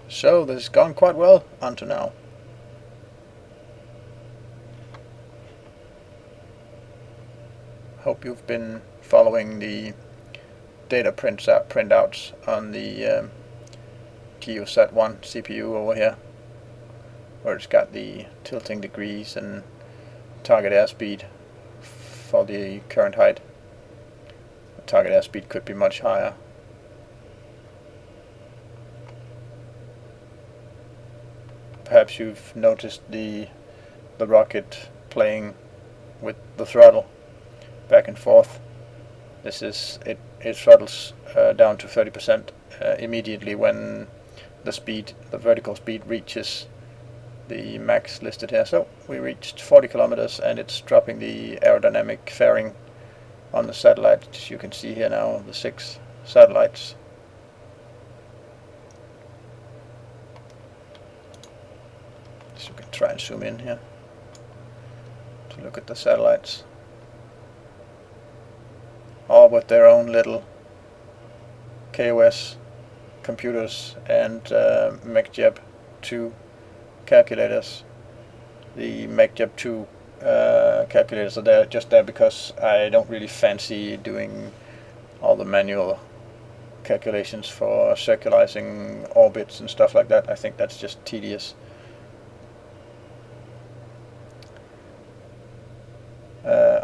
So this has gone quite well until now. Hope you've been following the data printouts on the GeoSat-1 CPU over here, where it's got the tilting degrees and target airspeed for the current height. The target airspeed could be much higher. Perhaps you've noticed the rocket playing with the throttle back and forth. This is it throttles down to 30% immediately when the vertical speed reaches the max listed here. So we reached 40 kilometers and it's dropping the aerodynamic fairing on the satellite. As you can see here now, the 6 satellites. So we can try and zoom in here to look at the satellites, all with their own little KOS computers and MacJeb 2 calculators. The MacJeb 2 calculators are just there because I don't really fancy doing all the manual calculations for circularizing orbits and stuff like that. I think that's just tedious.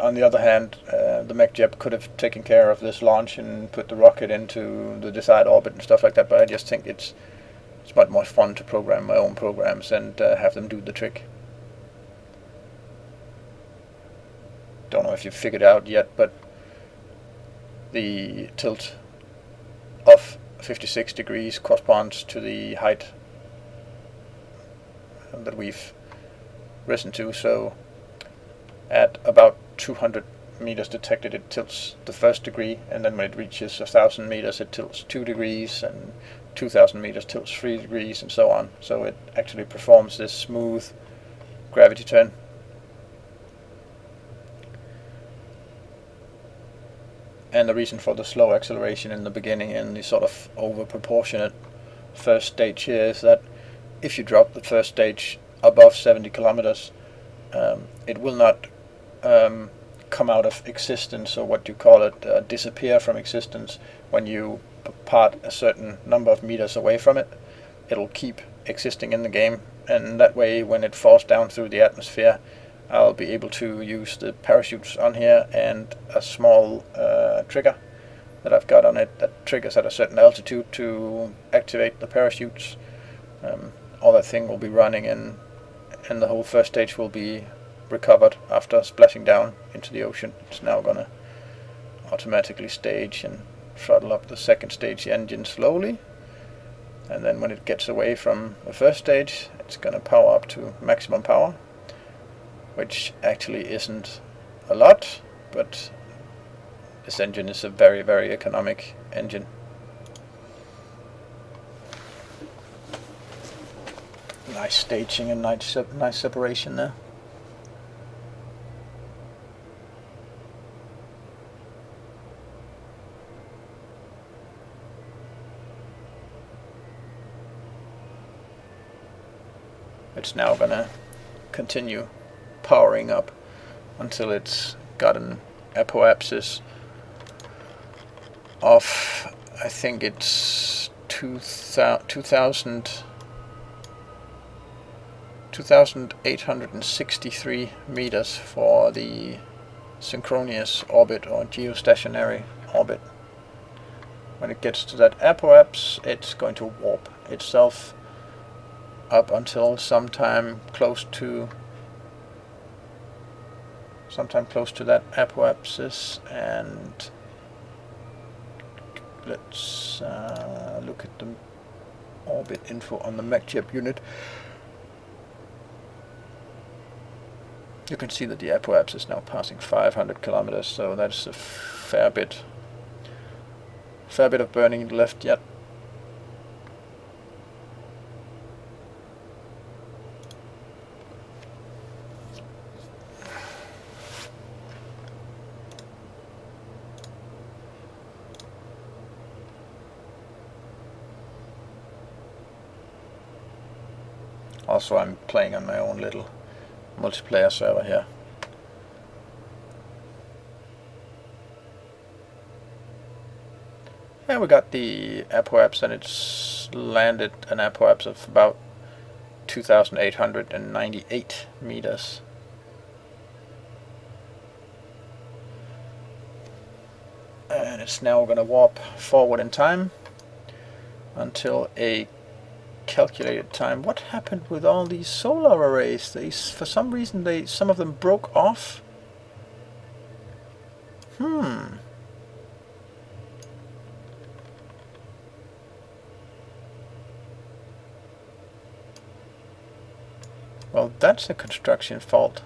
On the other hand, the MacJeb could have taken care of this launch and put the rocket into the desired orbit and stuff like that, but I just think it's much more fun to program my own programs and have them do the trick. Don't know if you've figured out yet, but the tilt of 56 degrees corresponds to the height that we've risen to. So at about 200 meters detected, it tilts the first degree, and then when it reaches 1,000 meters, it tilts 2 degrees, and 2,000 meters tilts 3 degrees, and so on. So it actually performs this smooth gravity turn. And the reason for the slow acceleration in the beginning and the sort of over-proportionate first stage here is that if you drop the first stage above 70 kilometers, it will not come out of existence, or what you call it, disappear from existence when you part a certain number of meters away from it. It'll keep existing in the game, and that way when it falls down through the atmosphere, I'll be able to use the parachutes on here and a small trigger that I've got on it that triggers at a certain altitude to activate the parachutes. All that thing will be running, and the whole first stage will be recovered after splashing down into the ocean. It's now gonna automatically stage and throttle up the second stage engine slowly, and then when it gets away from the first stage, it's gonna power up to maximum power, which actually isn't a lot, but this engine is a very, very economic engine. Nice staging and nice separation there. It's now gonna continue powering up until it's got an apoapsis of, I think it's 2,863 meters for the synchronous orbit or geostationary orbit. When it gets to that apoapse, it's going to warp itself up until sometime close to that apoapsis, and let's look at the orbit info on the MacJeb unit. You can see that the apoapsis is now passing 500 kilometers, so that's a fair bit of burning left yet. Also, I'm playing on my own little multiplayer server here. And we got the apoapse, and it's landed an apoapse of about 2,898 meters. And it's now going to warp forward in time until a calculated time. What happened with all these solar arrays? For some reason, some of them broke off. Well, that's a construction fault.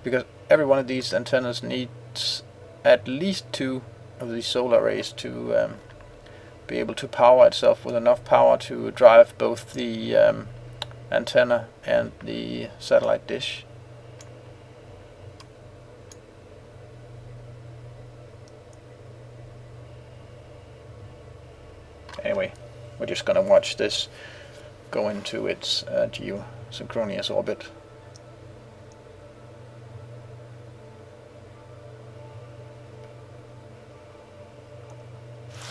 Because every one of these antennas needs at least 2 of these solar arrays to be able to power itself with enough power to drive both the antenna and the satellite dish. Anyway, we're just going to watch this go into its geosynchronous orbit.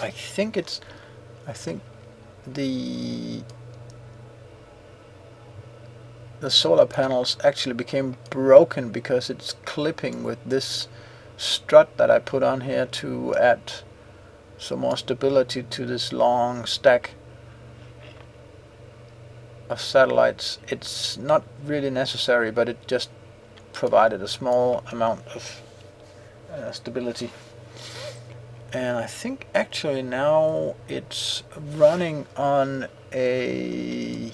I think the solar panels actually became broken because it's clipping with this strut that I put on here to add some more stability to this long stack of satellites. It's not really necessary, but it just provided a small amount of stability. And I think actually now it's running on a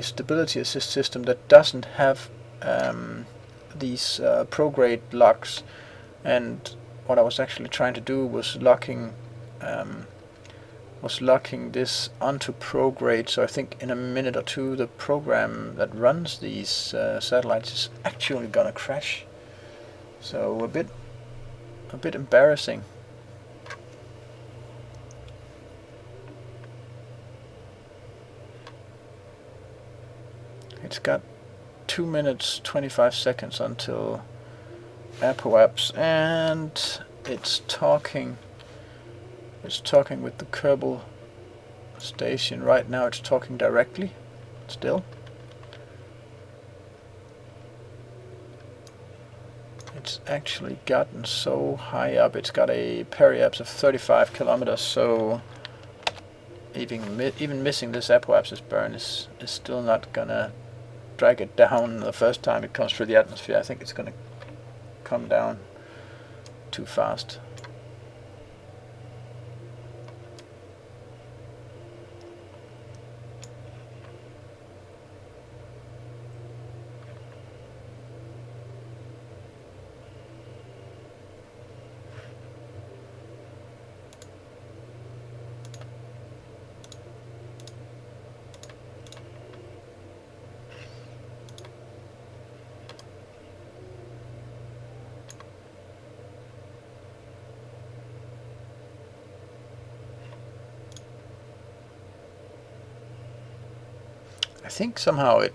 stability assist system that doesn't have these prograde locks. And what I was actually trying to do was locking this onto prograde. So I think in a minute or two the program that runs these satellites is actually gonna crash. So a bit embarrassing. It's got 2 minutes 25 seconds until apoapse, and it's talking with the Kerbal station. Right now it's talking directly still. It's actually gotten so high up. It's got a periapse of 35 kilometers, so even missing this apoapsis burn is still not gonna drag it down the first time it comes through the atmosphere. I think it's gonna come down too fast. I think somehow it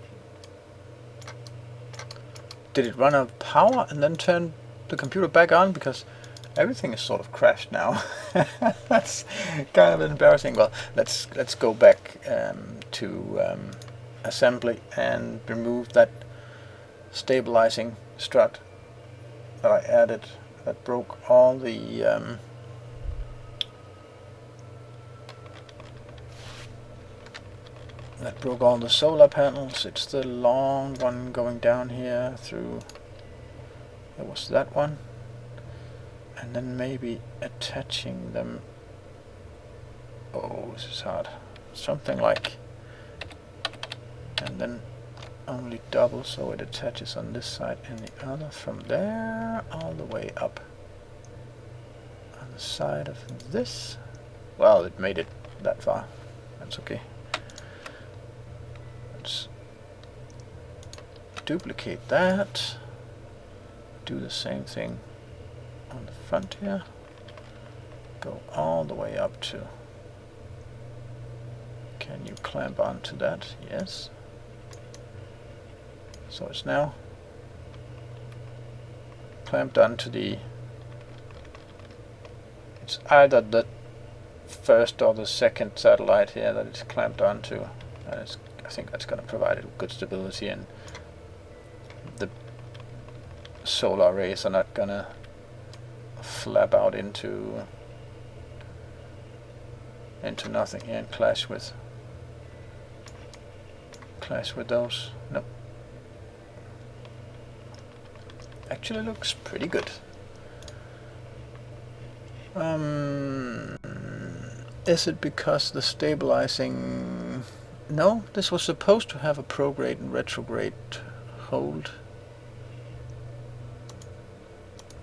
run out of power and then turn the computer back on, because everything is sort of crashed now. That's kind of embarrassing. Well, let's go back to assembly and remove that stabilizing strut that I added that broke all the solar panels. It's the long one going down here through. It was that one, and then maybe attaching them. Oh, this is hard. Something like, and then only double, so it attaches on this side and the other, from there all the way up on the side of this. Well, it made it that far. That's okay. Let's duplicate that. Do the same thing on the front here. go all the way up to. Can you clamp onto that? Yes. So it's now clamped onto the. It's either the first or the second satellite here that it's clamped onto, and I think that's going to provide it good stability, and the solar rays are not going to flap out into nothing here and clash with those. Nope. Actually looks pretty good. Is it because the stabilizing? No, this was supposed to have a prograde and retrograde hold.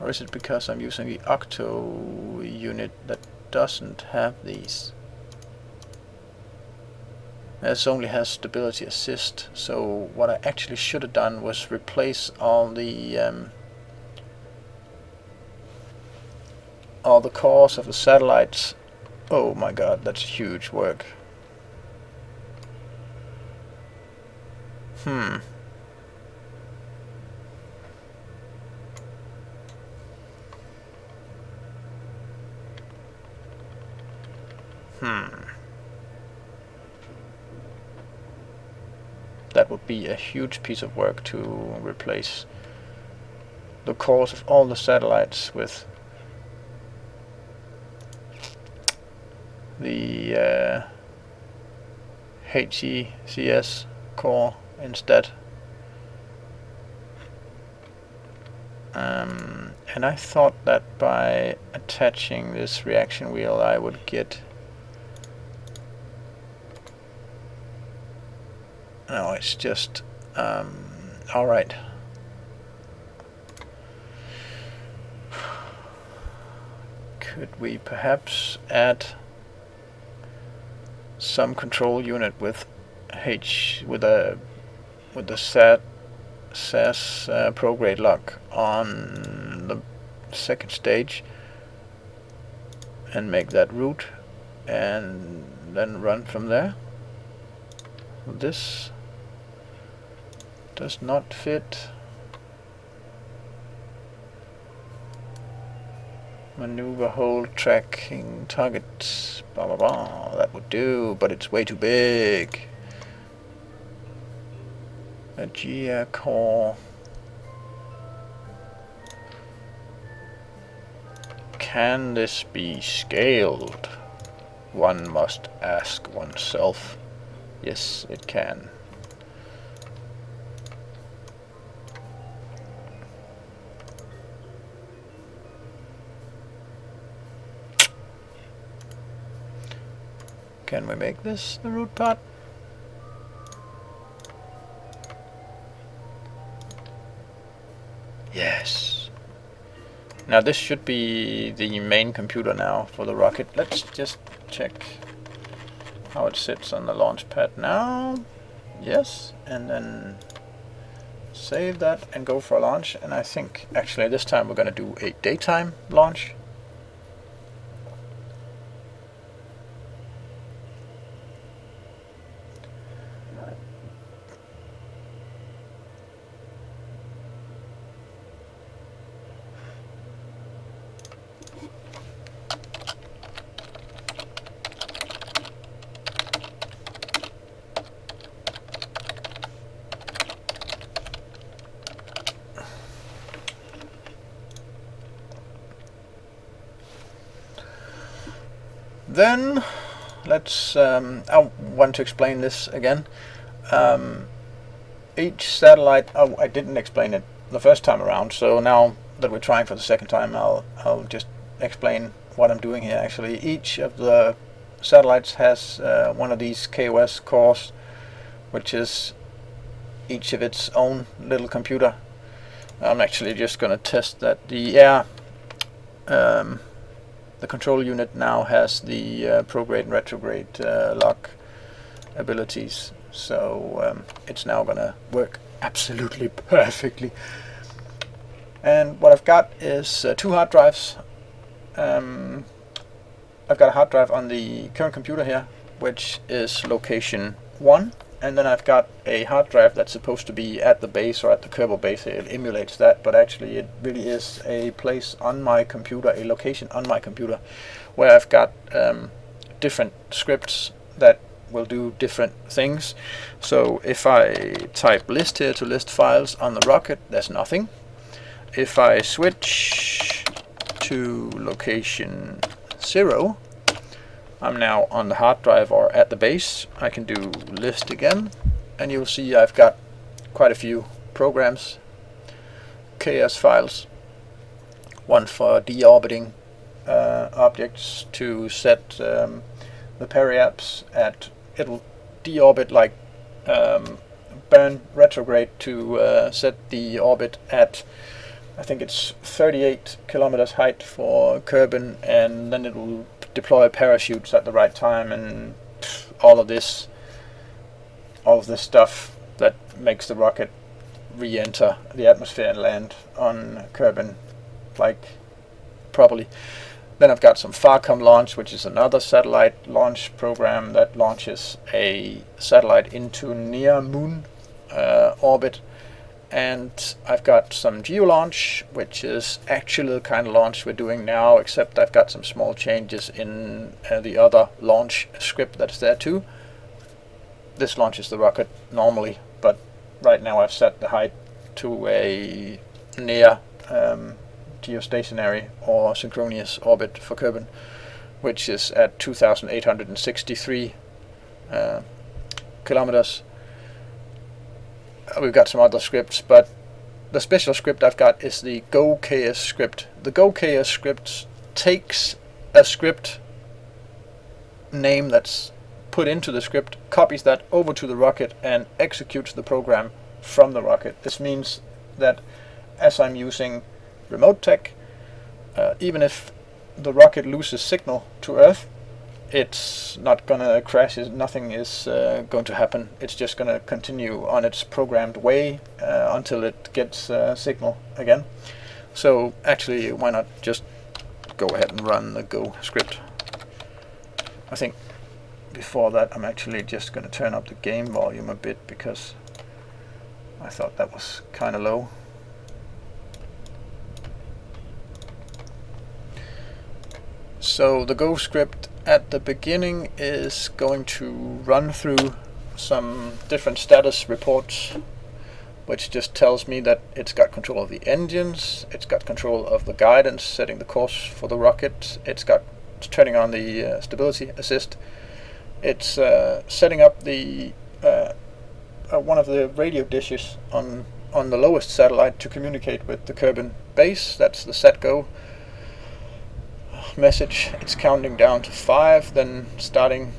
Or is it because I'm using the octo unit that doesn't have these? This only has stability assist, so what I actually should have done was replace all the cores of the satellites. Oh my god, that's huge work. That would be a huge piece of work to replace the cores of all the satellites with the HECS core instead. And I thought that by attaching this reaction wheel I would get. No, it's just alright. Could we perhaps add some control unit with the SAS prograde lock on the second stage and make that route and then run from there? This does not fit. Maneuver, hold, tracking, target, blah blah blah. That would do, but it's way too big. A GEA core. Can this be scaled? One must ask oneself. Yes, it can. Can we make this the root part? Yes. Now this should be the main computer now for the rocket. Let's just check how it sits on the launch pad now. Yes, and then save that and go for a launch. And I think actually this time we're going to do a daytime launch. Then let's I want to explain this again. Each satellite, I didn't explain it the first time around, so now that we're trying for the second time, I'll just explain what I'm doing here. Actually, each of the satellites has one of these KOS cores, which is each of its own little computer. I'm actually just going to test that the control unit now has the prograde and retrograde lock abilities, so it's now going to work absolutely perfectly. And what I've got is 2 hard drives, I've got a hard drive on the current computer here, which is location 1, and then I've got a hard drive that's supposed to be at the base or at the Kerbal base. It emulates that, but actually it really is a place on my computer, a location on my computer, where I've got different scripts that will do different things. So if I type list here to list files on the rocket, there's nothing. If I switch to location 0, I'm now on the hard drive or at the base. I can do list again, and you'll see I've got quite a few programs, KS files, one for deorbiting objects to set the periaps at, it'll deorbit like burn retrograde to set the orbit at, I think it's 38 kilometers height for Kerbal, and then it will deploy parachutes at the right time, and all of this stuff that makes the rocket re-enter the atmosphere and land on Kerbal like properly. Then I've got some Farcom launch, which is another satellite launch program that launches a satellite into near moon orbit. And I've got some geo-launch, which is actually the kind of launch we're doing now, except I've got some small changes in the other launch script that's there too. This launches the rocket normally, but right now I've set the height to a near geostationary or synchronous orbit for Kerbal, which is at 2,863 kilometers. We've got some other scripts, but the special script I've got is the GoKS script. The GoKS script takes a script name that's put into the script, copies that over to the rocket, and executes the program from the rocket. This means that as I'm using remote tech, even if the rocket loses signal to Earth, it's not gonna crash. Nothing is going to happen. It's just gonna continue on its programmed way until it gets signal again. So actually, why not just go ahead and run the Go script? I think before that, I'm actually just gonna turn up the game volume a bit, because I thought that was kind of low. So the Go script at the beginning is going to run through some different status reports, which just tells me that it's got control of the engines, it's got control of the guidance, setting the course for the rocket, it's turning on the stability assist, it's setting up the one of the radio dishes on the lowest satellite to communicate with the Kerbal base. That's the set go message. It's counting down to 5, then starting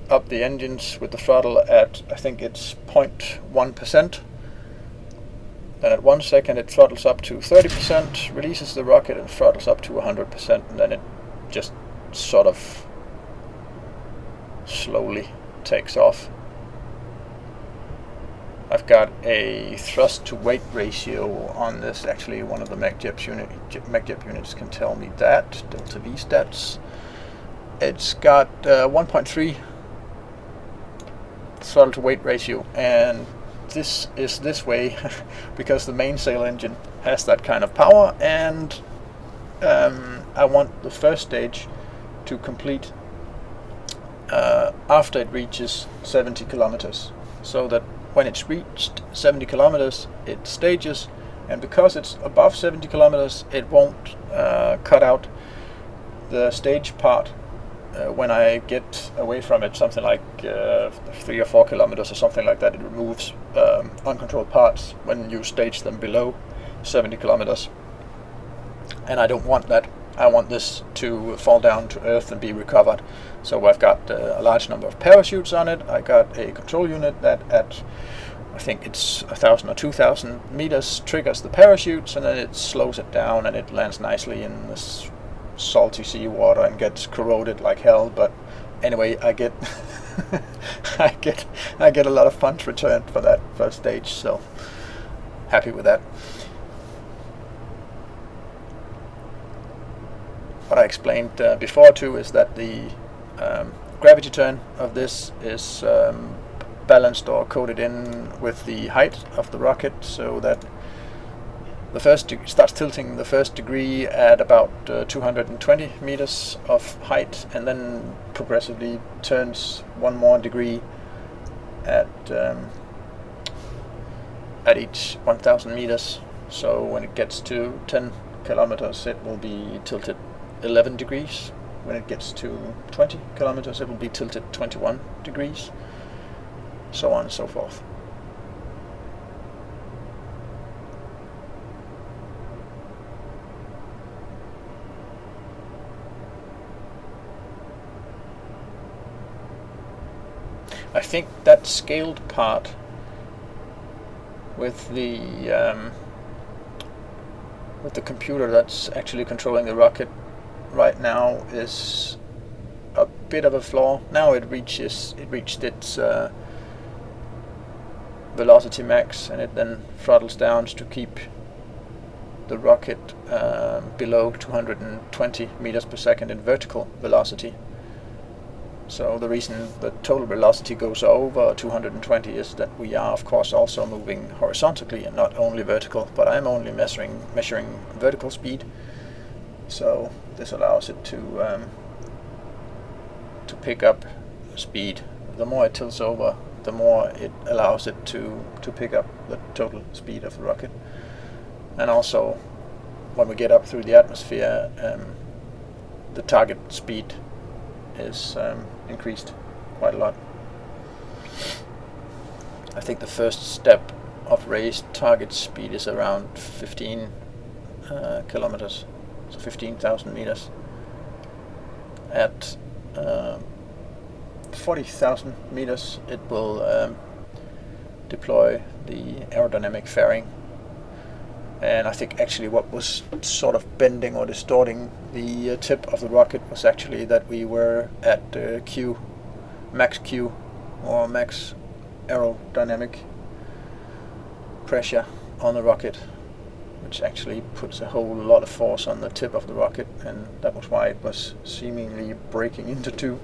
up the engines with the throttle at, I think it's 0.1%. Then at 1 second it throttles up to 30%, releases the rocket and throttles up to 100%, and then it just sort of slowly takes off. I've got a thrust to weight ratio on this. Actually, one of the MacJep units can tell me that. Delta V stats. It's got 1.3 throttle to weight ratio, and this is this way because the mainsail engine has that kind of power, and I want the first stage to complete after it reaches 70 kilometers, so that when it's reached 70 kilometers it stages, and because it's above 70 kilometers it won't cut out the stage part when I get away from it, something like 3 or 4 kilometers or something like that. It removes uncontrolled parts when you stage them below 70 kilometers, and I don't want that. I want this to fall down to Earth and be recovered. So I've got a large number of parachutes on it. I got a control unit that at, I think it's 1,000 or 2,000 meters, triggers the parachutes, and then it slows it down and it lands nicely in this salty seawater and gets corroded like hell. But anyway, I get I get a lot of funds returned for that first stage, so happy with that. what I explained before too is that the gravity turn of this is balanced or coded in with the height of the rocket, so that the first starts tilting the first degree at about 220 meters of height, and then progressively turns one more degree at each 1,000 meters. So when it gets to 10 kilometers, it will be tilted 11 degrees. When it gets to 20 kilometers, it will be tilted 21 degrees, so on and so forth. I think that scaled part with the computer that's actually controlling the rocket right now is a bit of a flaw. Now it reached its velocity max, and it then throttles down to keep the rocket below 220 meters per second in vertical velocity. So the reason the total velocity goes over 220 is that we are of course also moving horizontally and not only vertical, but I'm only measuring vertical speed. So this allows it to pick up speed. The more it tilts over, the more it allows it to pick up the total speed of the rocket. And also, when we get up through the atmosphere, the target speed is increased quite a lot. I think the first step of raised target speed is around 15 kilometers, so 15,000 meters. At 40,000 meters, it will deploy the aerodynamic fairing. And I think actually what was sort of bending or distorting the tip of the rocket was actually that we were at max Q, or max aerodynamic pressure on the rocket, which actually puts a whole lot of force on the tip of the rocket, and that was why it was seemingly breaking into two.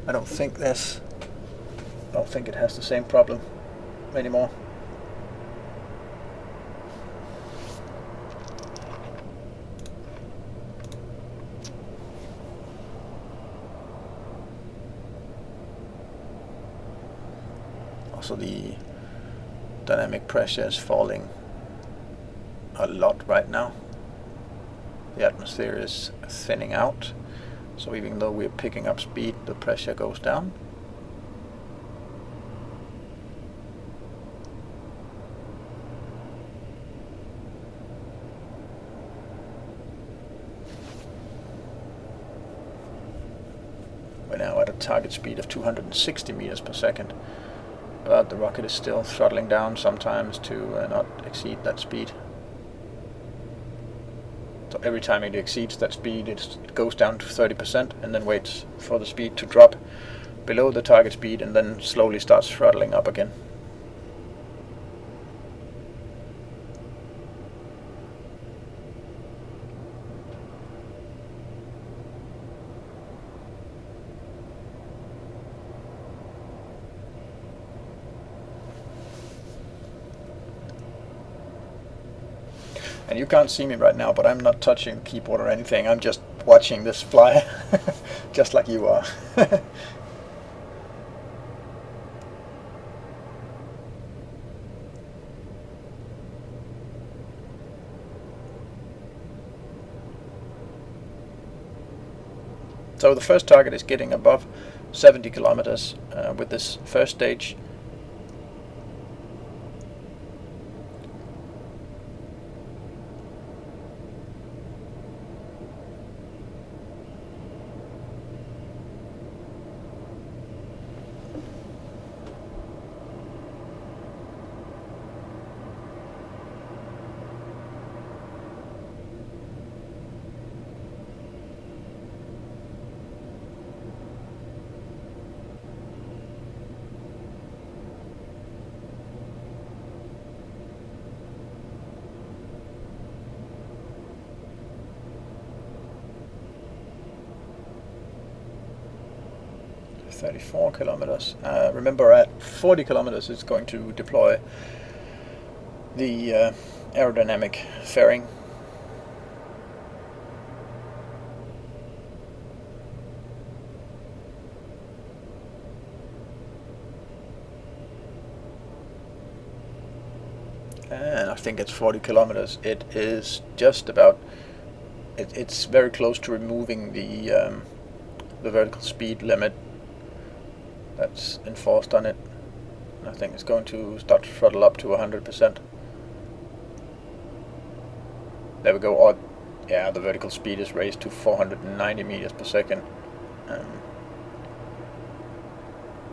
I don't think it has the same problem anymore. Also, the dynamic pressure is falling a lot right now. The atmosphere is thinning out, so even though we're picking up speed, the pressure goes down. We're now at a target speed of 260 meters per second. But the rocket is still throttling down sometimes to not exceed that speed. So every time it exceeds that speed, it goes down to 30% and then waits for the speed to drop below the target speed and then slowly starts throttling up again. And you can't see me right now, but I'm not touching the keyboard or anything. I'm just watching this fly, just like you are. So the first target is getting above 70 kilometers with this first stage. 34 kilometers. Remember, at 40 kilometers it's going to deploy the aerodynamic fairing. And I think it's 40 kilometers. It is just about. It's very close to removing the vertical speed limit that's enforced on it. I think it's going to start to throttle up to 100%. There we go. Or, yeah, the vertical speed is raised to 490 meters per second,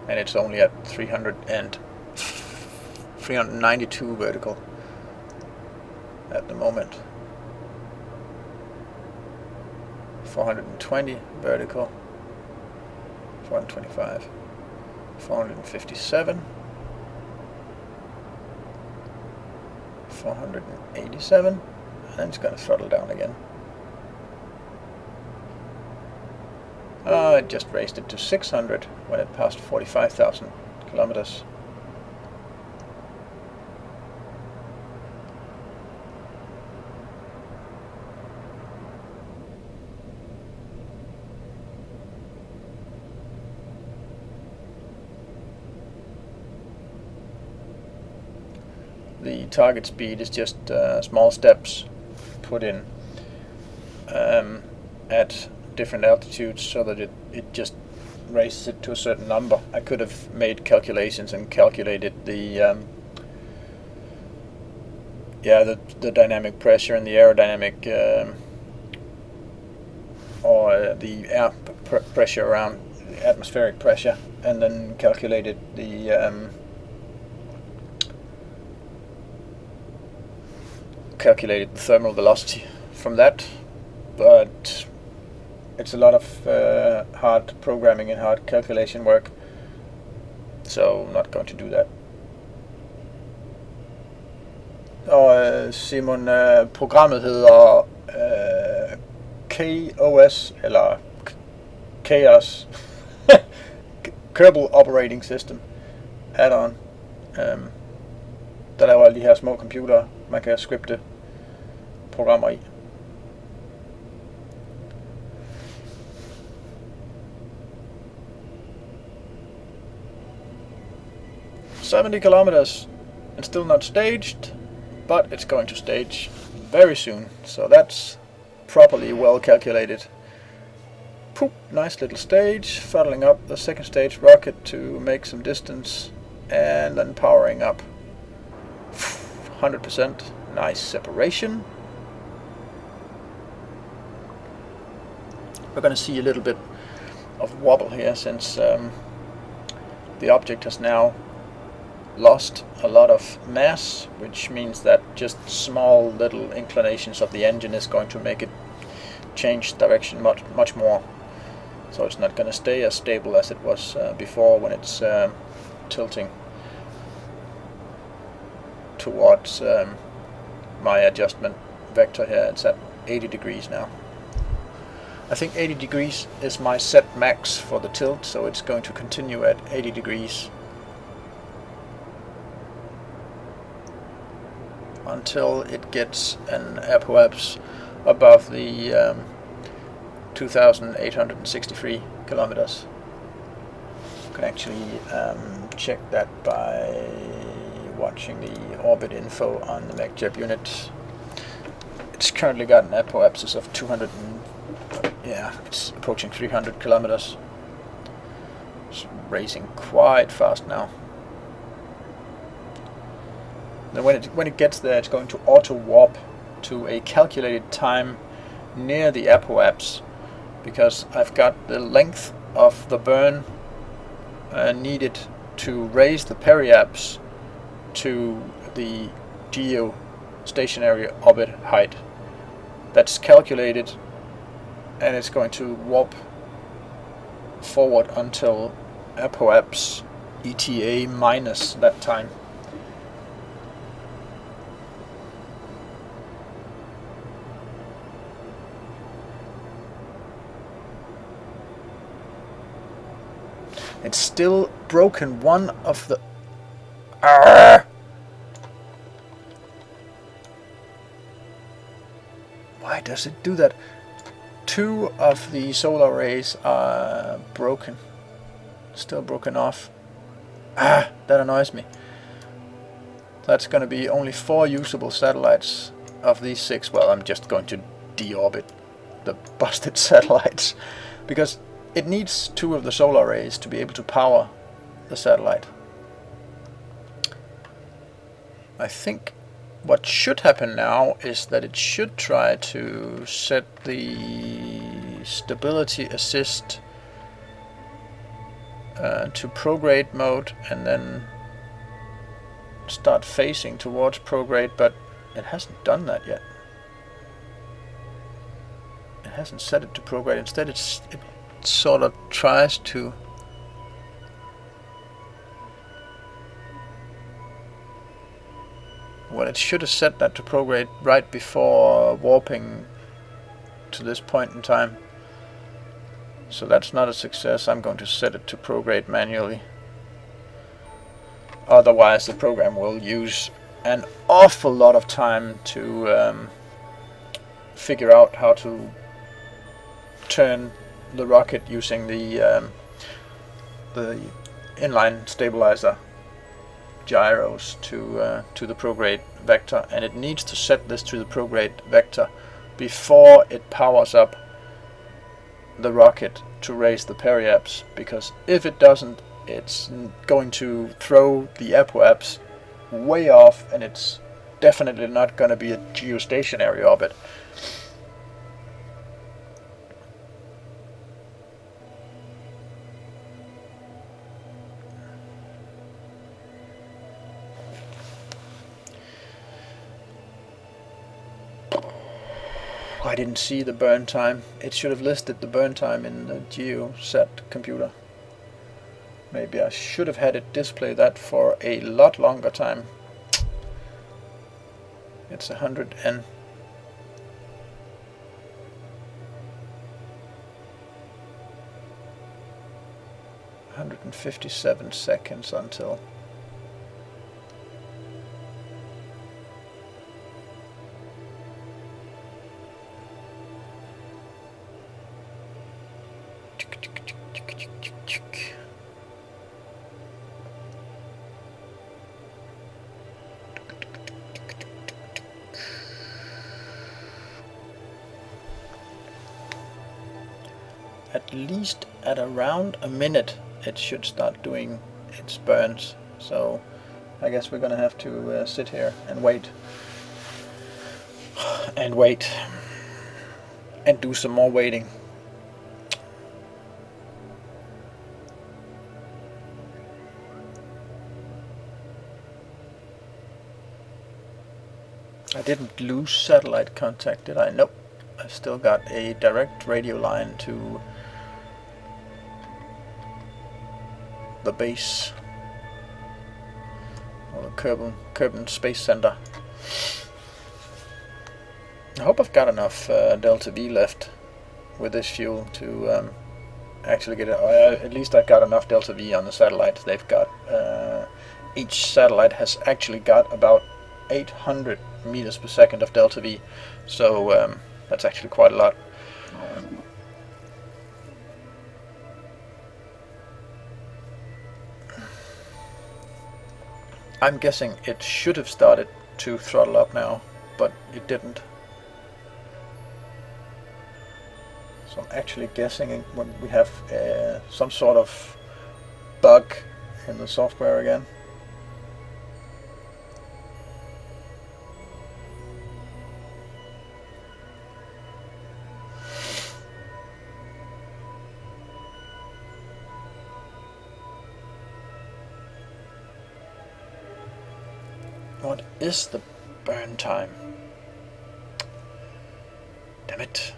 and it's only at 392 vertical at the moment. 420 vertical, 425, 457, 487, and then it's going to throttle down again. I just raised it to 600 when it passed 45,000 kilometers. The target speed is just small steps put in at different altitudes so that it just raises it to a certain number. I could have made calculations and calculated the dynamic pressure and the aerodynamic or the air pressure around the atmospheric pressure, and then calculated the thermal velocity from that, but it's a lot of hard programming and hard calculation work, so I'm not going to do that. Og Simon, programmet hedder KOS, eller Chaos Kerbal Operating System addon. Der laver alle de her små computere, man kan scripte programmer i. "70 kilometers and still not staged, but it's going to stage very soon, so that's properly well calculated." Poop, nice little stage, throttling up the second stage rocket to make some distance, and then powering up. 100%, nice separation. We're going to see a little bit of wobble here, since the object has now lost a lot of mass, which means that just small little inclinations of the engine is going to make it change direction much more. So it's not going to stay as stable as it was before when it's tilting towards my adjustment vector here. It's at 80 degrees now. I think 80 degrees is my set max for the tilt, so it's going to continue at 80 degrees until it gets an apoapse above the 2,863 kilometers. You can actually check that by watching the orbit info on the MechJeb unit. It's currently got an apoapsis of 200 it's approaching 300 kilometers. It's racing quite fast now. Then when it gets there, it's going to auto warp to a calculated time near the apoapse, because I've got the length of the burn needed to raise the periapse to the geostationary orbit height. That's calculated, and it's going to warp forward until apoapse ETA minus that time. It's still broken one of the... Arrgh! Why does it do that? 2 of the solar arrays are broken. Still broken off. That annoys me. That's going to be only 4 usable satellites of these 6. Well, I'm just going to deorbit the busted satellites, because it needs 2 of the solar arrays to be able to power the satellite. I think what should happen now is that it should try to set the stability assist to prograde mode and then start facing towards prograde, but it hasn't done that yet. It hasn't set it to prograde. Instead it sort of tries to well, it should have set that to prograde right before warping to this point in time. So that's not a success. I'm going to set it to prograde manually. Otherwise the program will use an awful lot of time to figure out how to turn the rocket using the inline stabilizer gyros to the prograde vector, and it needs to set this to the prograde vector before it powers up the rocket to raise the periapse, because if it doesn't, it's going to throw the apoapse way off, and it's definitely not going to be a geostationary orbit. I didn't see the burn time. It should have listed the burn time in the GeoSat computer. Maybe I should have had it display that for a lot longer time. It's 157 seconds until. At least at around a minute it should start doing its burns. So I guess we're gonna have to sit here and wait and wait and do some more waiting. I didn't lose satellite contact, did I? Nope. I've still got a direct radio line to the base, or the Kerbal Space Center. I hope I've got enough Delta V left with this fuel to actually get it. At least I've got enough Delta V on the satellites. They've got each satellite has actually got about 800 meters per second of Delta V, so that's actually quite a lot. I'm guessing it should have started to throttle up now, but it didn't. So I'm actually guessing when we have some sort of bug in the software again. What is the burn time? Damn it.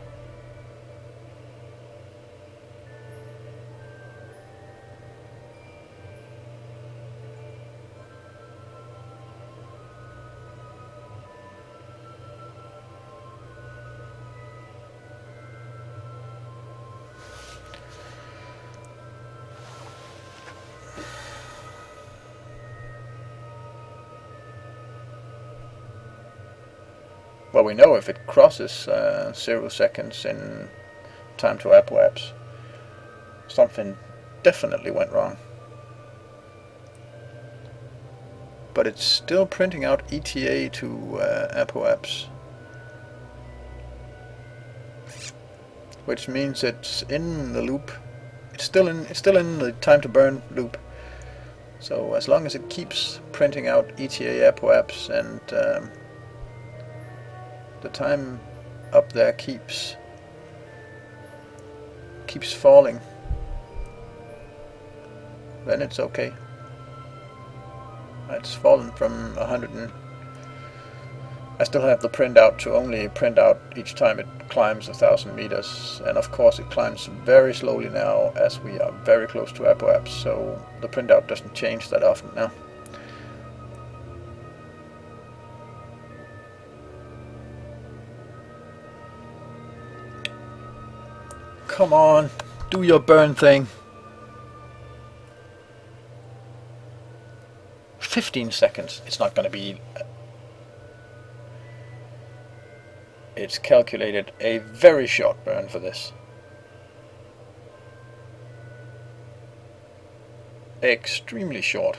Well, we know if it crosses 0 seconds in time to apoapse, something definitely went wrong. But it's still printing out ETA to apoapse, which means it's in the loop. It's still in the time to burn loop. So as long as it keeps printing out ETA apoapse and the time up there keeps falling, then it's okay. It's fallen from 100 and I still have the printout to only print out each time it climbs 1,000 meters, and of course it climbs very slowly now as we are very close to apoapse, so the printout doesn't change that often now. Come on, do your burn thing. 15 seconds. It's not going to be... It's calculated a very short burn for this. Extremely short.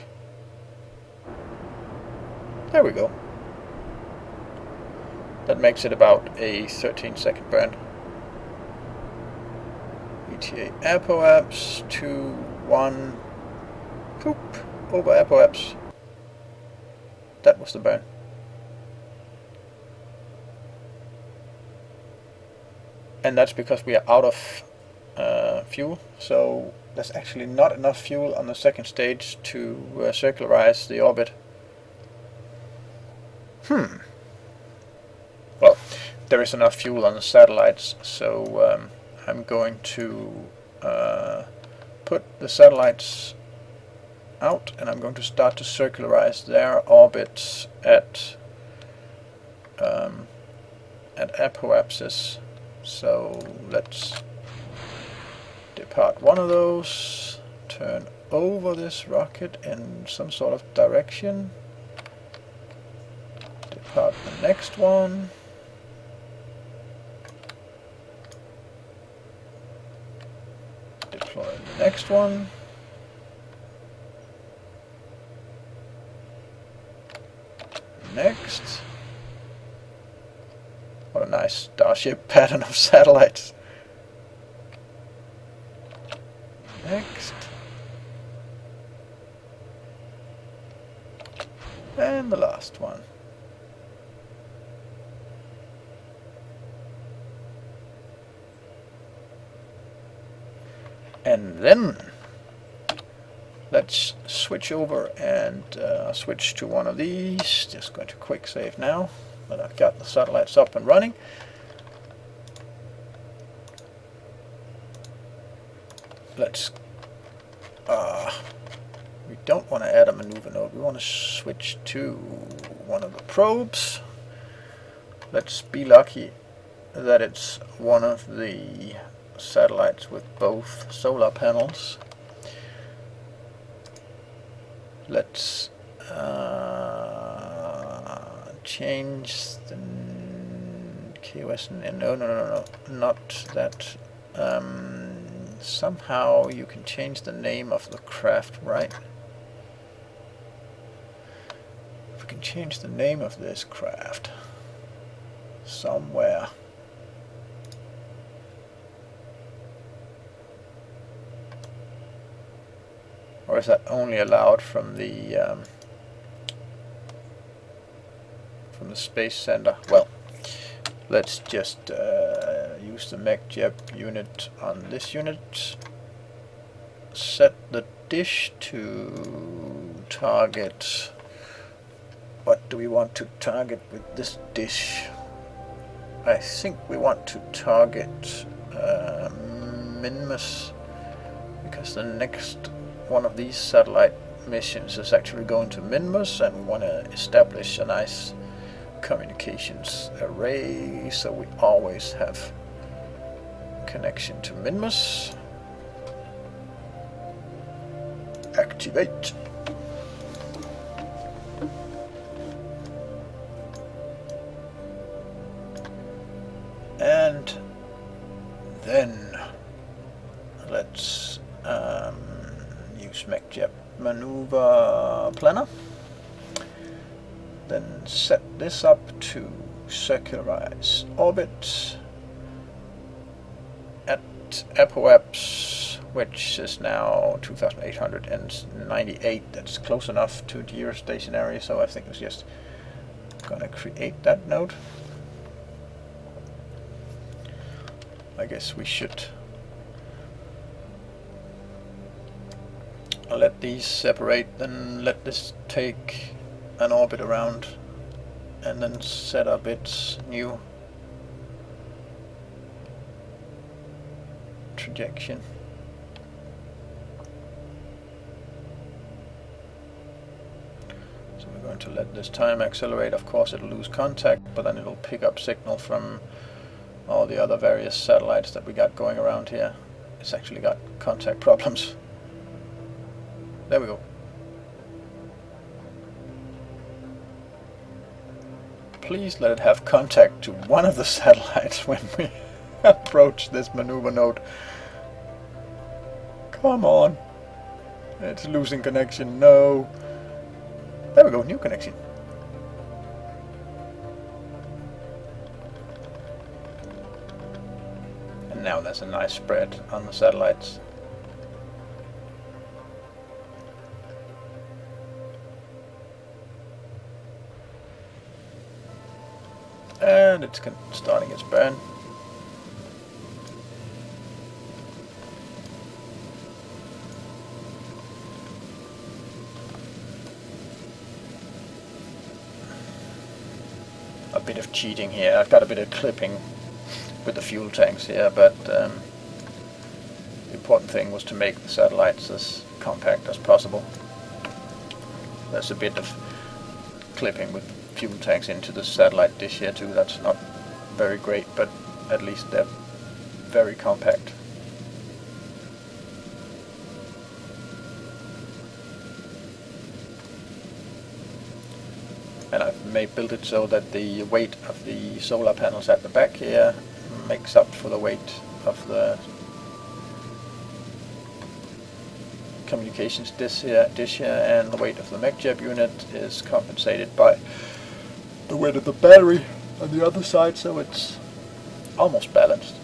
There we go. That makes it about a 13-second burn. ETA apoapse 2, 1, poop, over apoapse. That was the burn. And that's because we are out of fuel, so there's actually not enough fuel on the second stage to circularize the orbit. Well, there is enough fuel on the satellites, so I'm going to put the satellites out and I'm going to start to circularize their orbits at apoapsis. So let's depart one of those, turn over this rocket in some sort of direction, depart the next one, deploy the next one, next. What a nice starship pattern of satellites. Next. And the last one. And then let's switch over and switch to one of these. Just going to quick save now that I've got the satellites up and running. Let's we don't want to add a maneuver node, we want to switch to one of the probes. Let's be lucky that it's one of the satellites with both solar panels. Let's change the KOS. No, not that. Somehow you can change the name of the craft, right? If we can change the name of this craft somewhere. Or is that only allowed from the Space Center? Well, let's just use the MechJeb unit on this unit. Set the dish to target. What do we want to target with this dish? I think we want to target Minmus, because the next one of these satellite missions is actually going to Minmus, and we want to establish a nice communications array so we always have connection to Minmus. Activate. Use MechJet maneuver planner. Then set this up to circularize orbit at apoaps, which is now 2898. That's close enough to geostationary, so I think it's just gonna create that node. I guess we should let these separate, then let this take an orbit around and then set up its new trajectory. So we're going to let this time accelerate. Of course it'll lose contact, but then it'll pick up signal from all the other various satellites that we got going around here. It's actually got contact problems. There we go. Please let it have contact to one of the satellites when we approach this maneuver node. Come on. It's losing connection. No. There we go, new connection. And now there's a nice spread on the satellites. And it's starting its burn. A bit of cheating here. I've got a bit of clipping with the fuel tanks here, but the important thing was to make the satellites as compact as possible. There's a bit of clipping with fuel tanks into the satellite dish here too. That's not very great, but at least they're very compact. And I've built it so that the weight of the solar panels at the back here makes up for the weight of the communications dish here, and the weight of the MechJet unit is compensated by the weight of the battery on the other side, so it's almost balanced.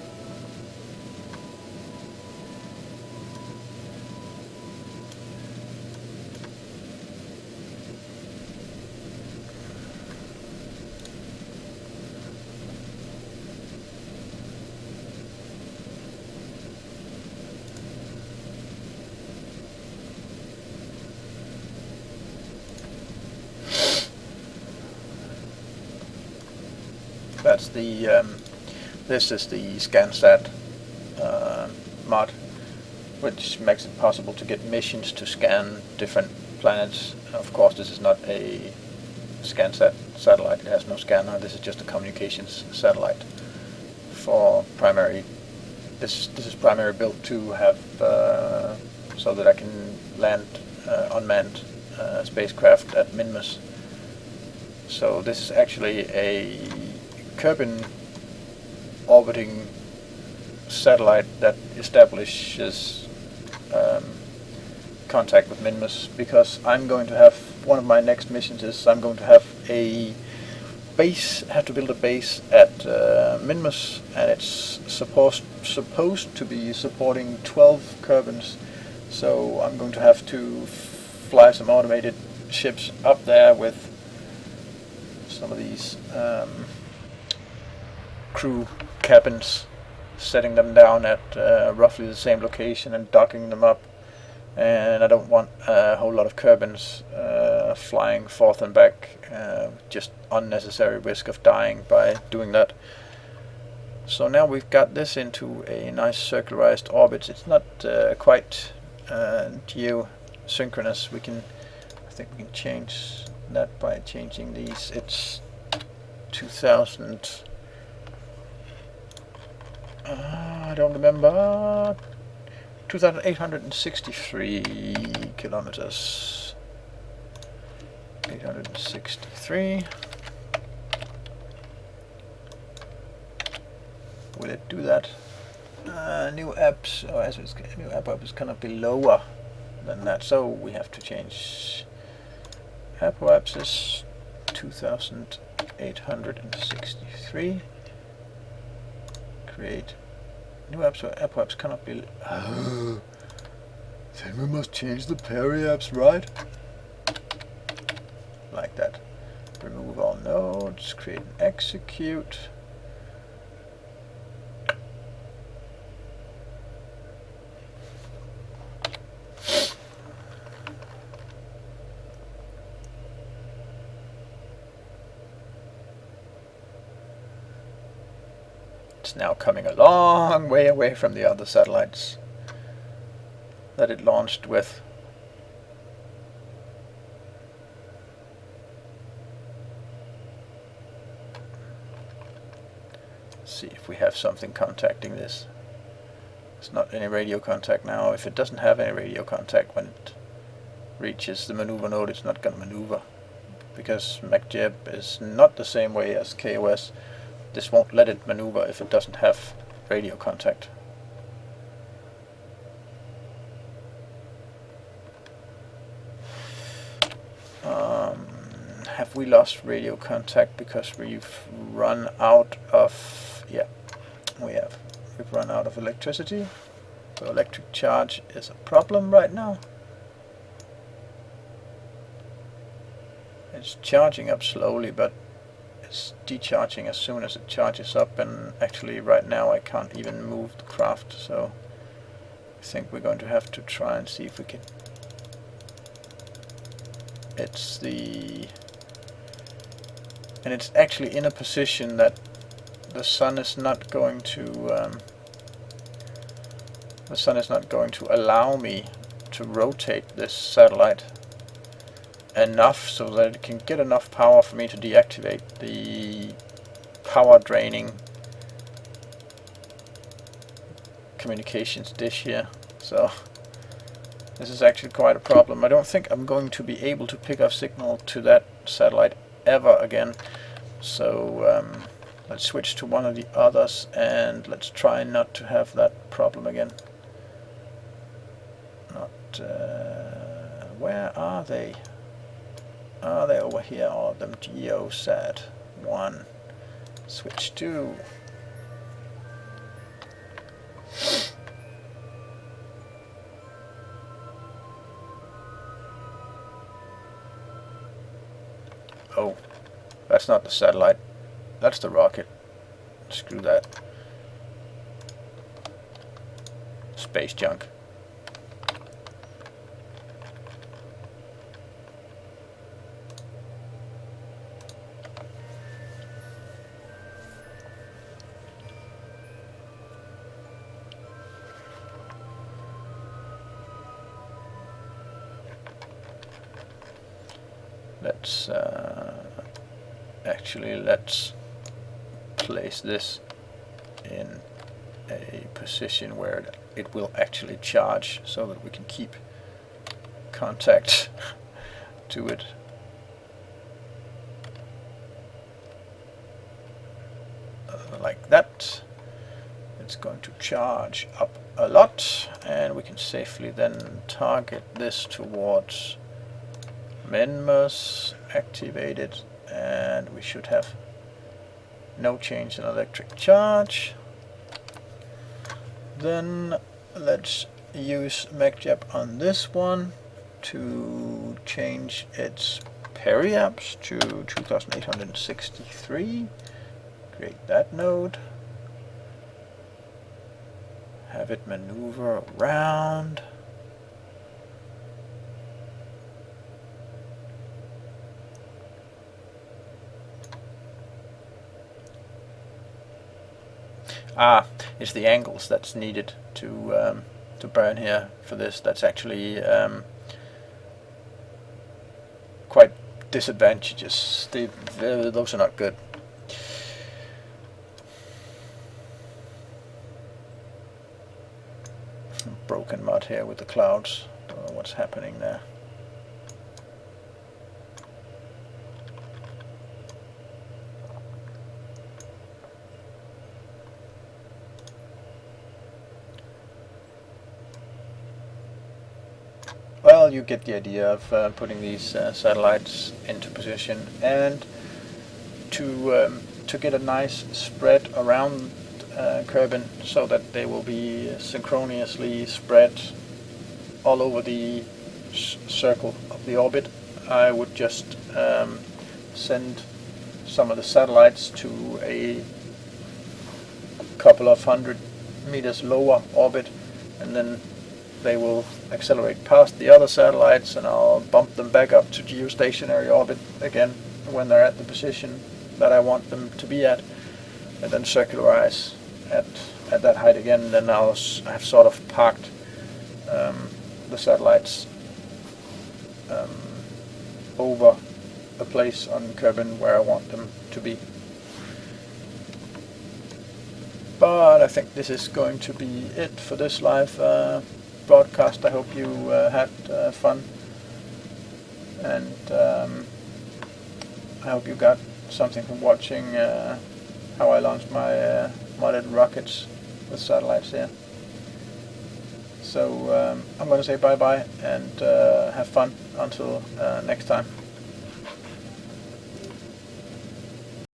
That's the this is the ScanSat mod, which makes it possible to get missions to scan different planets. Of course, this is not a ScanSat satellite. It has no scanner. This is just a communications satellite for primary. This is primarily built to have so that I can land unmanned spacecraft at Minmus. So this is actually a Kerbal orbiting satellite that establishes contact with Minmus, because I'm going to have one of my next missions is I'm going to have a base, have to build a base at Minmus, and it's supposed to be supporting 12 Kerbals. So I'm going to have to fly some automated ships up there with some of these crew cabins, setting them down at roughly the same location and docking them up. And I don't want a whole lot of Kerbals flying forth and back, just unnecessary risk of dying by doing that. So now we've got this into a nice circularized orbit. It's not quite geosynchronous. I think we can change that by changing these. It's 2000. I don't remember. 2,863 kilometers. 863. Will it do that? new apps, or as it's new app is gonna be lower than that, so we have to change. Apps is 2863. Create new apps, so apps cannot be. Then we must change the apps, right? Like that. Remove all nodes, create and execute. It's now coming a long way away from the other satellites that it launched with. See if we have something contacting this. There's not any radio contact now. If it doesn't have any radio contact when it reaches the maneuver node, it's not going to maneuver, because MacJeb is not the same way as KOS. This won't let it maneuver if it doesn't have radio contact. Have we lost radio contact because we've run out of... Yeah, we have. We've run out of electricity. So electric charge is a problem right now. It's charging up slowly, but it's decharging as soon as it charges up, and actually right now I can't even move the craft, so I think we're going to have to try and see if we can... It's the... And it's actually in a position that the sun is not going to allow me to rotate this satellite enough so that it can get enough power for me to deactivate the power draining communications dish here. So this is actually quite a problem. I don't think I'm going to be able to pick up signal to that satellite ever again. So let's switch to one of the others and let's try not to have that problem again. Where are they? Are they over here? Or them GeoSat 1. Switch to. Oh, that's not the satellite. That's the rocket. Screw that. Space junk. Let's place this in a position where it will actually charge so that we can keep contact to it. Like that. It's going to charge up a lot, and we can safely then target this towards Menmus, activate it, and we should have no change in electric charge. Then let's use MacJeb on this one to change its periapps to 2863. Create that node. Have it maneuver around. It's the angles that's needed to burn here for this. That's actually quite disadvantageous. Those are not good. Broken mud here with the clouds. Don't know what's happening there. well, you get the idea of putting these satellites into position, and to get a nice spread around Kerbin, so that they will be synchronously spread all over the circle of the orbit. I would just send some of the satellites to a couple of 100 meters lower orbit, and then they will accelerate past the other satellites, and I'll bump them back up to geostationary orbit again when they're at the position that I want them to be at, and then circularize at that height again. And then I've sort of parked the satellites over a place on Kerbin where I want them to be. But I think this is going to be it for this live broadcast. I hope you had fun, and I hope you got something from watching how I launched my little rockets with satellites here. So I'm going to say bye bye and have fun until next time.